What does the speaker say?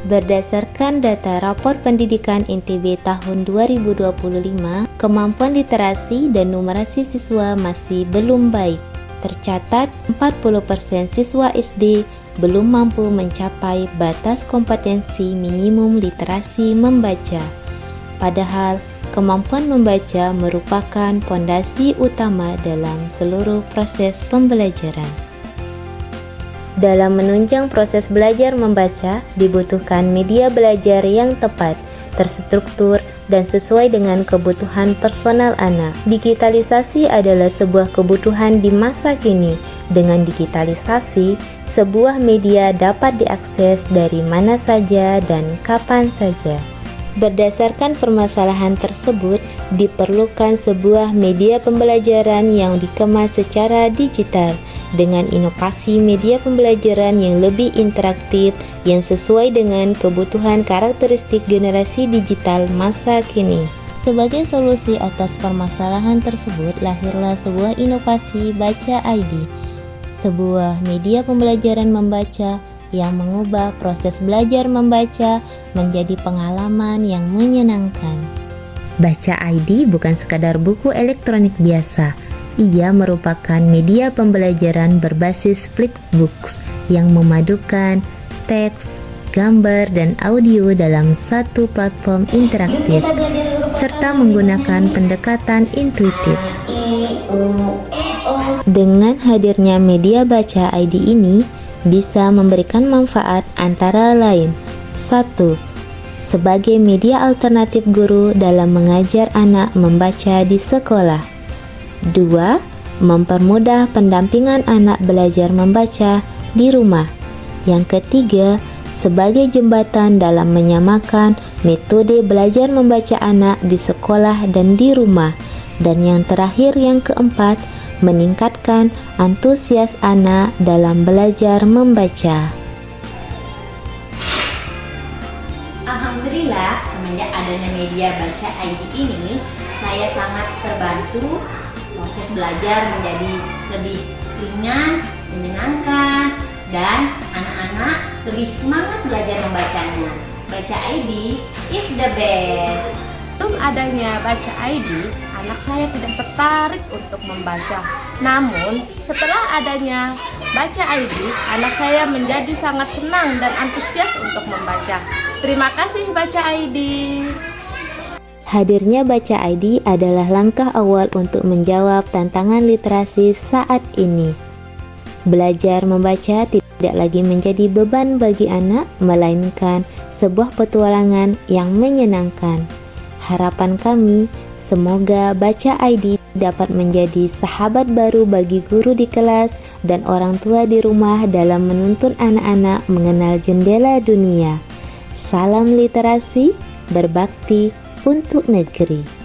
Berdasarkan data Rapor Pendidikan NTB tahun 2025, kemampuan literasi dan numerasi siswa masih belum baik. Tercatat 40% siswa SD belum mampu mencapai batas kompetensi minimum literasi membaca. Padahal, kemampuan membaca merupakan pondasi utama dalam seluruh proses pembelajaran. Dalam menunjang proses belajar membaca, dibutuhkan media belajar yang tepat, terstruktur, dan sesuai dengan kebutuhan personal anak. Digitalisasi adalah sebuah kebutuhan di masa kini. Dengan digitalisasi, sebuah media dapat diakses dari mana saja dan kapan saja. Berdasarkan permasalahan tersebut, diperlukan sebuah media pembelajaran yang dikemas secara digital dengan inovasi media pembelajaran yang lebih interaktif yang sesuai dengan kebutuhan karakteristik generasi digital masa kini. Sebagai solusi atas permasalahan tersebut, lahirlah sebuah inovasi Baca ID, sebuah media pembelajaran membaca yang mengubah proses belajar membaca menjadi pengalaman yang menyenangkan. Baca ID bukan sekadar buku elektronik biasa. Ia merupakan media pembelajaran berbasis Flipbooks yang memadukan teks, gambar, dan audio dalam satu platform interaktif, serta menggunakan pendekatan intuitif. Dengan hadirnya media Baca ID ini, bisa memberikan manfaat antara lain: 1. Sebagai media alternatif guru dalam mengajar anak membaca di sekolah. 2. Mempermudah pendampingan anak belajar membaca di rumah. Yang ketiga, sebagai jembatan dalam menyamakan metode belajar membaca anak di sekolah dan di rumah. Dan yang terakhir, yang keempat, meningkatkan antusias anak dalam belajar membaca. Alhamdulillah, semenjak adanya media Baca ID ini, saya sangat terbantu. Proses belajar menjadi lebih ringan, menyenangkan, dan anak-anak lebih semangat belajar membacanya. Baca ID is the best. Sebelum adanya Baca ID, anak saya tidak tertarik untuk membaca. Namun, setelah adanya Baca ID, anak saya menjadi sangat senang dan antusias untuk membaca. Terima kasih Baca ID. Hadirnya Baca ID adalah langkah awal untuk menjawab tantangan literasi saat ini. Belajar membaca tidak lagi menjadi beban bagi anak, melainkan sebuah petualangan yang menyenangkan. Harapan kami, semoga Baca ID dapat menjadi sahabat baru bagi guru di kelas dan orang tua di rumah dalam menuntun anak-anak mengenal jendela dunia. Salam literasi, berbakti untuk negeri.